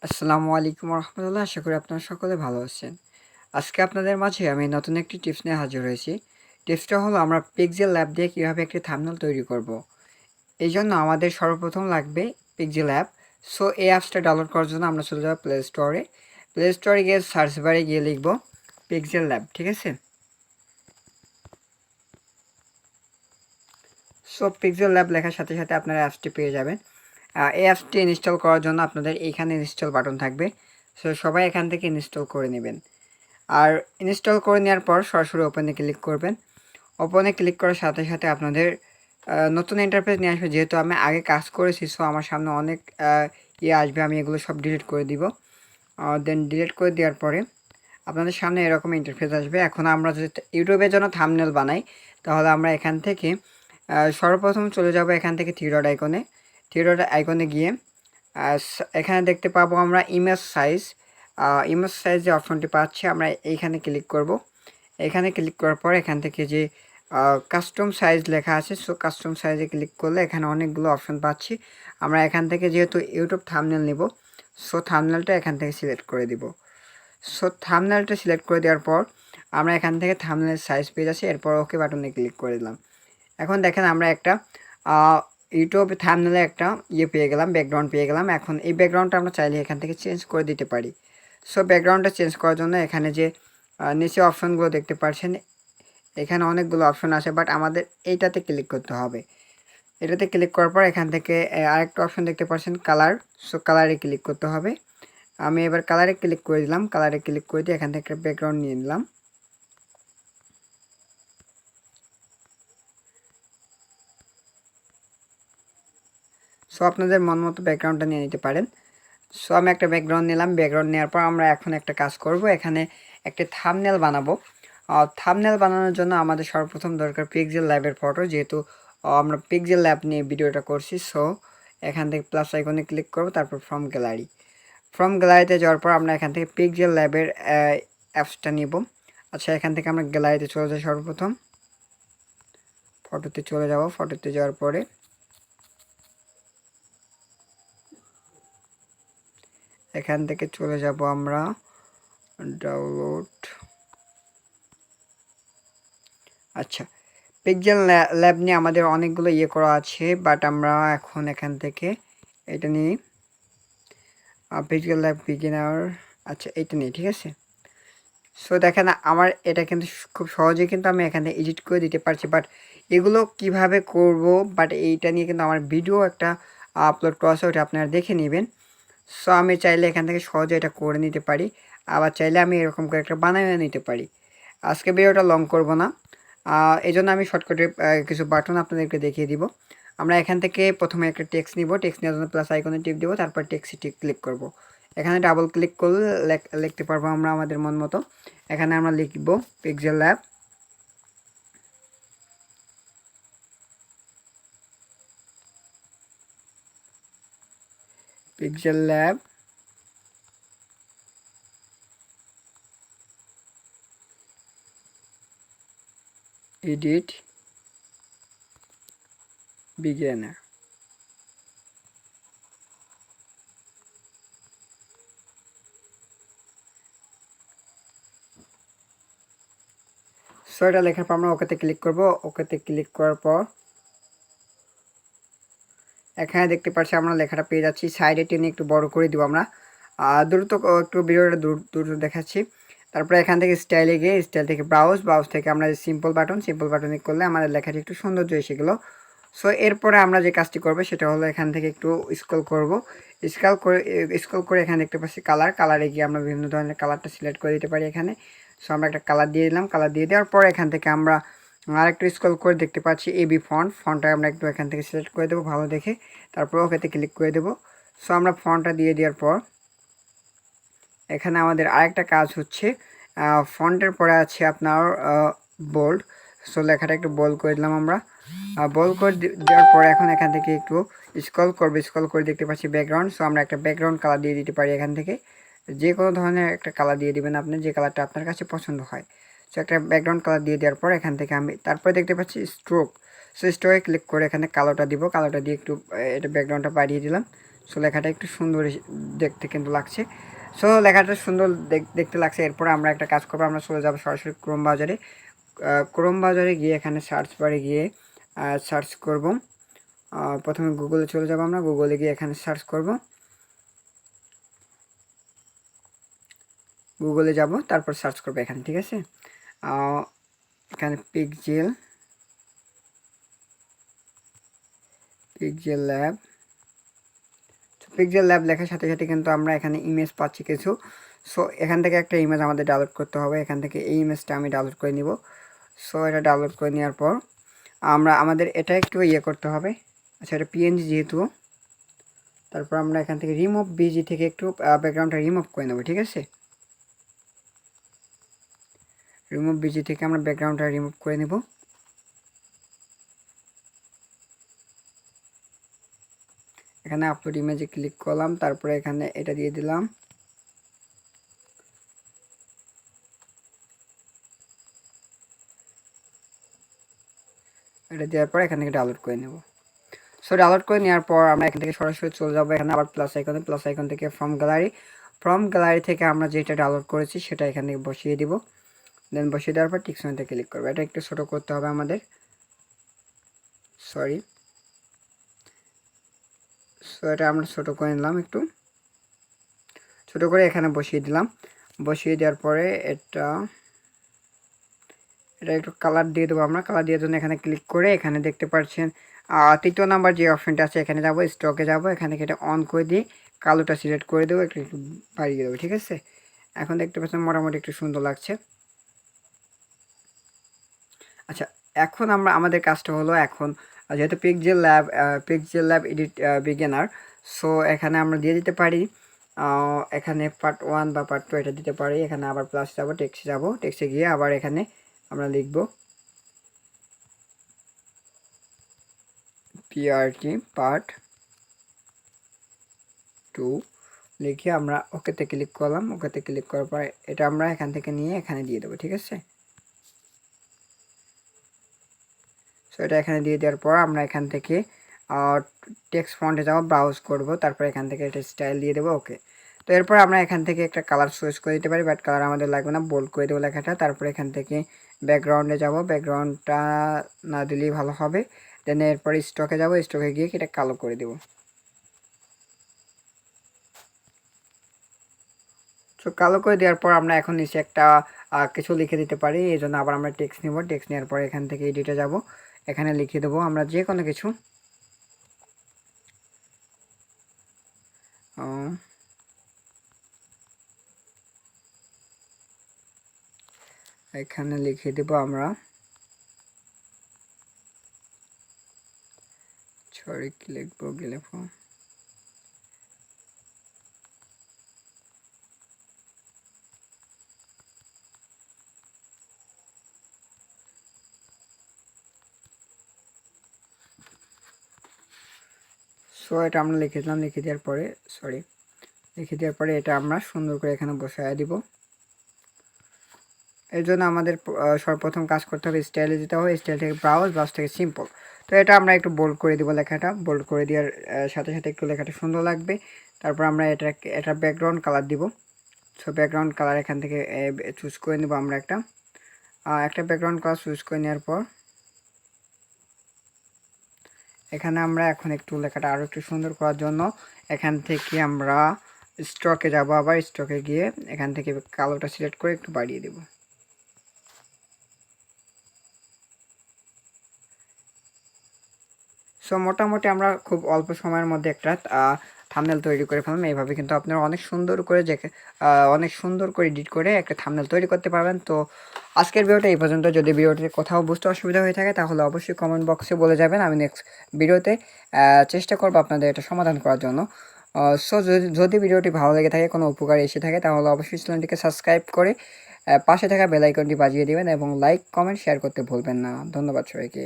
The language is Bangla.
আসসালামু আলাইকুম রহমতুল্লাহ। আশা করি আপনারা সকলে ভালো আছেন। আজকে আপনাদের মাঝে আমি নতুন একটি টিপস নিয়ে হাজির হয়েছি। টিপসটা হলো আমরা পিক্সেল ল্যাব দিয়ে কীভাবে একটি থাম্বনেল তৈরি করব। এই জন্য আমাদের সর্বপ্রথম লাগবে পিক্সেল ল্যাব। সো এই অ্যাপসটা ডাউনলোড করার জন্য আমরা চলে যাব প্লে স্টোরে। প্লে স্টোরে গিয়ে সার্চ বারে গিয়ে লিখব পিক্সেল ল্যাব, ঠিক আছে। সো পিক্সেল ল্যাব লেখার সাথে সাথে আপনারা অ্যাপসটি পেয়ে যাবেন। এই অ্যাপসটি ইনস্টল করার জন্য আপনাদের এইখানে ইনস্টল বাটন থাকবে। সো সবাই এখান থেকে ইনস্টল করে নেবেন। আর ইনস্টল করে নেওয়ার পর সরাসরি ওপেনে ক্লিক করবেন। ওপেনে ক্লিক করার সাথে সাথে আপনাদের নতুন ইন্টারফেস নিয়ে আসবে। যেহেতু আমি আগে কাজ করেছি, সো আমার সামনে অনেক আসবে। আমি এগুলো সব ডিলিট করে দিব। দেন ডিলিট করে দেওয়ার পরে আপনাদের সামনে এরকম ইন্টারফেস আসবে। এখন আমরা যদি ইউটিউবের জন্য থাম্বনেল বানাই, তাহলে আমরা এখান থেকে সর্বপ্রথম চলে যাব এখান থেকে থ্রি ডট আইকনে গিয়ে এখানে দেখতে পাবো আমরা ইমেজ সাইজ যে অপশনটি পাচ্ছি, আমরা এইখানে ক্লিক করব। এখানে ক্লিক করার পর এখান থেকে যে কাস্টম সাইজ লেখা আছে, সো কাস্টম সাইজে ক্লিক করলে এখানে অনেকগুলো অপশন পাচ্ছি। আমরা এখান থেকে যেহেতু ইউটিউব থাম্বনেল নিব, সো থাম্বনেলটা এখান থেকে সিলেক্ট করে দিব। সো থাম্বনেলটা সিলেক্ট করে দেওয়ার পর আমরা এখান থেকে থাম্বনেলের সাইজ পেয়ে যাচ্ছি। এরপর ওকে বাটনে ক্লিক করে দিলাম। এখন দেখেন আমরা একটা ইউটিউব থাম্বনেলে একটা পেয়ে গেলাম, ব্যাকগ্রাউন্ড পেয়ে গেলাম। এখন এই ব্যাকগ্রাউন্ডটা আমরা চাইলে এখান থেকে চেঞ্জ করে দিতে পারি। সো ব্যাকগ্রাউন্ডটা চেঞ্জ করার জন্য এখানে যে নিচে অপশনগুলো দেখতে পাচ্ছেন, এখানে অনেকগুলো অপশন আছে, বাট আমাদের এইটাতে ক্লিক করতে হবে। এটাতে ক্লিক করার পর এখান থেকে আরেকটা অপশন দেখতে পাচ্ছেন কালার। সো কালারে ক্লিক করতে হবে। আমি এবার কালারে ক্লিক করে দিলাম। কালারে ক্লিক করে দিয়ে এখান থেকে একটা ব্যাকগ্রাউন্ড নিয়ে নিলাম। সো আপনাদের মন মতো ব্যাকগ্রাউন্ডটা নিয়ে নিতে পারেন। সো আমি একটা ব্যাকগ্রাউন্ড নিলাম। ব্যাকগ্রাউন্ড নেওয়ার পর আমরা এখন একটা কাজ করব, এখানে একটা থাম্বনেল বানাবো। থাম্বনেল বানানোর জন্য আমাদের সর্বপ্রথম দরকার পিক্সেল ল্যাবের ফটো। যেহেতু আমরা পিক্সেল ল্যাব নিয়ে ভিডিওটা করছি, সো এখান থেকে প্লাস আইকনে ক্লিক করব, তারপর ফ্রম গ্যালারিতে যাওয়ার পর আমরা এখান থেকে পিক্সেল ল্যাবের অ্যাপসটা নিব। আচ্ছা, এখান থেকে আমরা গ্যালারিতে চলে যাই। সর্বপ্রথম ফটোতে চলে যাব। ফটোতে যাওয়ার পরে এখান থেকে চলে যাব আমরা ডাউনলোড। আচ্ছা, পিক্সেল ল্যাব নিয়ে আমাদের অনেকগুলো করা আছে, বাট আমরা এখন এখান থেকে এটা নিই, পিক্সেল ল্যাব বিগিনার। আচ্ছা, এইটা নিই, ঠিক আছে। সো দেখেন আমার এটা কিন্তু খুব সহজে কিন্তু আমি এখানে এডিট করে দিতে পারছি। বাট এগুলো কিভাবে করব, বাট এইটা নিয়ে কিন্তু আমার ভিডিও একটা আপলোড করা আছে, ওটা আপনারা দেখে নেবেন। সো আমি চাইলে এখান থেকে সহজে এটা করে নিতে পারি, আবার চাইলে আমি এরকম করে একটা বানিয়ে নিতে পারি। আজকে ভিডিওটা লং করব না, এই জন্য আমি শর্টকাটে কিছু বাটন আপনাদেরকে দেখিয়ে দিব। আমরা এখান থেকে প্রথমে একটা টেক্সট নিব। টেক্সট নেওয়ার জন্য প্লাস আইকনে টিপ দেবো, তারপর টেক্সটে ক্লিক করব। এখানে ডাবল ক্লিক করলে লিখতে পারবো আমরা আমাদের মন মতো। এখানে আমরা লিখব pixel lab. Pixel lab edit beginner. So এটা লেখার পর আমরা ওকেতে ক্লিক করব। ওকেতে ক্লিক করার পর এখানে দেখতে পাচ্ছি আমরা লেখাটা পেয়ে যাচ্ছি। সাইডে টেনে একটু বড় করে দিব আমরা। দ্রুত একটু ভিডিওটা দ্রুত দেখাচ্ছি। তারপরে এখান থেকে স্টাইলে গিয়ে স্টাইল থেকে ব্রাউজ থেকে আমরা সিম্পল বাটনে করলে আমাদের লেখাটি একটু সৌন্দর্য এসে গেলো। সো এরপরে আমরা যে কাজটি করব সেটা হলো এখান থেকে একটু স্ক্রল করব। স্ক্রল করে এখানে দেখতে পাচ্ছি কালারে গিয়ে আমরা বিভিন্ন ধরনের কালারটা সিলেক্ট করে দিতে পারি এখানে। সো আমরা একটা কালার দিয়ে দিলাম। কালার দিয়ে দেওয়ার পর এখান থেকে আমরা আরেকটু স্ক্রল করে দেখতে পাচ্ছি এবি ফন্টটা আমরা একটু এখান থেকে সিলেক্ট করে দেবো ভালো দেখে, তারপর ওকেতে ক্লিক করে দেবো। সো আমরা ফন্টটা দিয়ে দেওয়ার পর এখানে আমাদের আরেকটা কাজ হচ্ছে, ফন্টের পরে আছে আপনার বোল্ড। সো লেখাটা একটু বোল্ড করে দিলাম আমরা। বোল্ড করে দেওয়ার পরে এখন এখান থেকে একটু স্ক্রল করে দেখতে পাচ্ছি ব্যাকগ্রাউন্ড। সো আমরা একটা ব্যাকগ্রাউন্ড কালার দিয়ে দিতে পারি এখান থেকে। যে কোনো ধরনের একটা কালার দিয়ে দিবেন আপনি, যে কালারটা আপনার কাছে পছন্দ হয়। সো একটা ব্যাকগ্রাউন্ড কালার দিয়ে দেওয়ার পর এখান থেকে আমি তারপরে দেখতে পাচ্ছি স্ট্রোক। সো স্ট্রোকে ক্লিক করে এখানে কালোটা দিব। কালোটা দিয়ে একটু এটা ব্যাকগ্রাউন্ডটা বাড়িয়ে দিলাম। সো লেখাটা একটু সুন্দর দেখতে কিন্তু লাগছে। সো লেখাটা সুন্দর দেখতে লাগছে। এরপর আমরা একটা কাজ করবো, আমরা চলে যাবো সরাসরি ক্রোম ব্রাউজারে। ক্রোম ব্রাউজারে গিয়ে এখানে সার্চ বারে গিয়ে সার্চ করব। প্রথমে গুগলে চলে যাব, আমরা গুগলে গিয়ে এখানে সার্চ করব, গুগলে যাব, তারপর সার্চ করবো এখানে, ঠিক আছে। এখানে পিক্সেল ল্যাব, পিক্সেল ল্যাব লেখার সাথে সাথে কিন্তু আমরা এখানে ইমেজ পাচ্ছি কিছু। সো এখান থেকে একটা ইমেজ আমাদের ডাউনলোড করতে হবে। এখান থেকে এই ইমেজটা আমি ডাউনলোড করে নিব। সো এটা ডাউনলোড করে নেওয়ার পর আমাদের এটা একটু ইয়ে করতে হবে। আচ্ছা, এটা পিএনজি যেহেতু, তারপর আমরা এখান থেকে রিমুভ বিজি থেকে একটু ব্যাকগ্রাউন্ডটা রিমুভ করে নেব, ঠিক আছে। রিমুভ বিজি থেকে আমরা ব্যাকগ্রাউন্ডটা রিমুভ করে নেব। এখানে আপলোড ইমেজে ক্লিক করলাম, তারপরে এখানে এটা দিয়ে দিলাম। এটা দেওয়ার পর এখান থেকে ডাউনলোড করে নেব। সো ডাউনলোড করে নেওয়ার পর আমরা এখান থেকে সরাসরি চলে যাবো এখানে আবার প্লাস আইকন থেকে ফ্রম গ্যালারি থেকে আমরা যেটা ডাউনলোড করেছি সেটা এখানে বসিয়ে দিব। দেন বসিয়ে দেওয়ার পর টিকসনতে ক্লিক করবো। এটা একটু ছোটো করতে হবে আমাদের, সরি। সো এটা আমরা ছোটো করে নিলাম, একটু ছোটো করে এখানে বসিয়ে দিলাম। বসিয়ে দেওয়ার পরে এটা একটু কালার দিয়ে দেবো আমরা। কালার দেওয়ার জন্য এখানে ক্লিক করে এখানে দেখতে পাচ্ছেন 3য় নাম্বার যে অপশনটা আছে এখানে যাব, স্টকে যাব, এখানে থেকে এটা অন করে দিয়ে কালোটা সিলেক্ট করে দেবো, একটু বাড়িয়ে দেবো, ঠিক আছে। এখন দেখতে পাচ্ছেন মোটামুটি একটু সুন্দর লাগছে। আচ্ছা, এখন আমাদের কাজটা হলো, এখন যেহেতু pixel lab edit beginner, so এখানে আমরা দিয়ে দিতে পারি এখানে পার্ট 1 বা পার্ট 2 এটা দিতে পারি। এখানে আবার প্লাস যাব, টেক্সটে গিয়ে আবার এখানে আমরা লিখব পিআরটি পার্ট 2 লিখে আমরা ওকেতে ক্লিক করলাম। ওকেতে ক্লিক করার পর এটা আমরা এখান থেকে নিয়ে এখানে দিয়ে দেবো, ঠিক আছে। সো এটা এখানে দিয়ে দেওয়ার পর আমরা এখান থেকে টেক্সট ফন্টে যাবো, ব্রাউজ করব, তারপর এখান থেকে এটা স্টাইল দিয়ে দেবো, ওকে। তো এরপর আমরা এখান থেকে একটা কালার চয়েস করে দিতে পারি, বাট কালার আমাদের লাগবে না, বোল্ড করে দেবো লেখাটা। তারপর এখান থেকে ব্যাকগ্রাউন্ডে যাব, ব্যাকগ্রাউন্ডটা না দিলেই ভালো হবে। দেন এরপর স্টকে যাব, স্টকে গিয়ে এটা কালো করে দেবো। সো কালো করে দেওয়ার পর আমরা এখন নিচে একটা কিছু লিখে দিতে পারি। এই জন্য আবার আমরা টেক্সট নিব, টেক্সট নেওয়ার পর এখান থেকে এডিটে যাব, এখানে লিখে দেবো আমরা যে কোনো কিছু। এখানে লিখে দেব আমরা, সরি কি লিখবো, সো এটা আমরা লিখে দিলাম। লিখে দেওয়ার পরে এটা আমরা সুন্দর করে এখানে বসায় দিব। এর জন্য আমাদের সর্বপ্রথম কাজ করতে হবে, স্টাইলে যেতে হবে, স্টাইল থেকে ব্রাউজ থেকে সিম্পল। তো এটা আমরা একটু বোল্ড করে দিব, লেখাটা বোল্ড করে দেওয়ার সাথে সাথে একটু লেখাটা সুন্দর লাগবে। তারপর আমরা এটা ব্যাকগ্রাউন্ড কালার দিব। সো ব্যাকগ্রাউন্ড কালার এখান থেকে চুজ করে নেব আমরা একটা ব্যাকগ্রাউন্ড কালার চুজ করে নেওয়ার পর এখানে আমরা এখন একটু লেখাটা আরও একটু সুন্দর করার জন্য এখান থেকে আমরা স্টকে যাব, আবার স্টকে গিয়ে এখান থেকে কালোটা সিলেক্ট করে একটু বাড়িয়ে দেব। সো মোটামুটি আমরা খুব অল্প সময়ের মধ্যে একটা থাম্বনেল তৈরি করে ফেললাম। এইভাবে কিন্তু আপনারা অনেক সুন্দর করে এডিট করে একটা থাম্বনেল তৈরি করতে পারবেন। তো আজকের ভিডিওটা এই পর্যন্ত। যদি ভিডিওতে কোথাও বুঝতে অসুবিধা হয়ে থাকে তাহলে অবশ্যই কমেন্ট বক্সে বলে যাবেন, আমি নেক্সট ভিডিওতে চেষ্টা করবো আপনাদের এটা সমাধান করার জন্য। সো যদি ভিডিওটি ভালো লেগে থাকে, কোনো উপকার এসে থাকে, তাহলে অবশ্যই চ্যানেলটিকে সাবস্ক্রাইব করে পাশে থাকা বেল আইকনটি বাজিয়ে দেবেন এবং লাইক কমেন্ট শেয়ার করতে ভুলবেন না। ধন্যবাদ সবাইকে।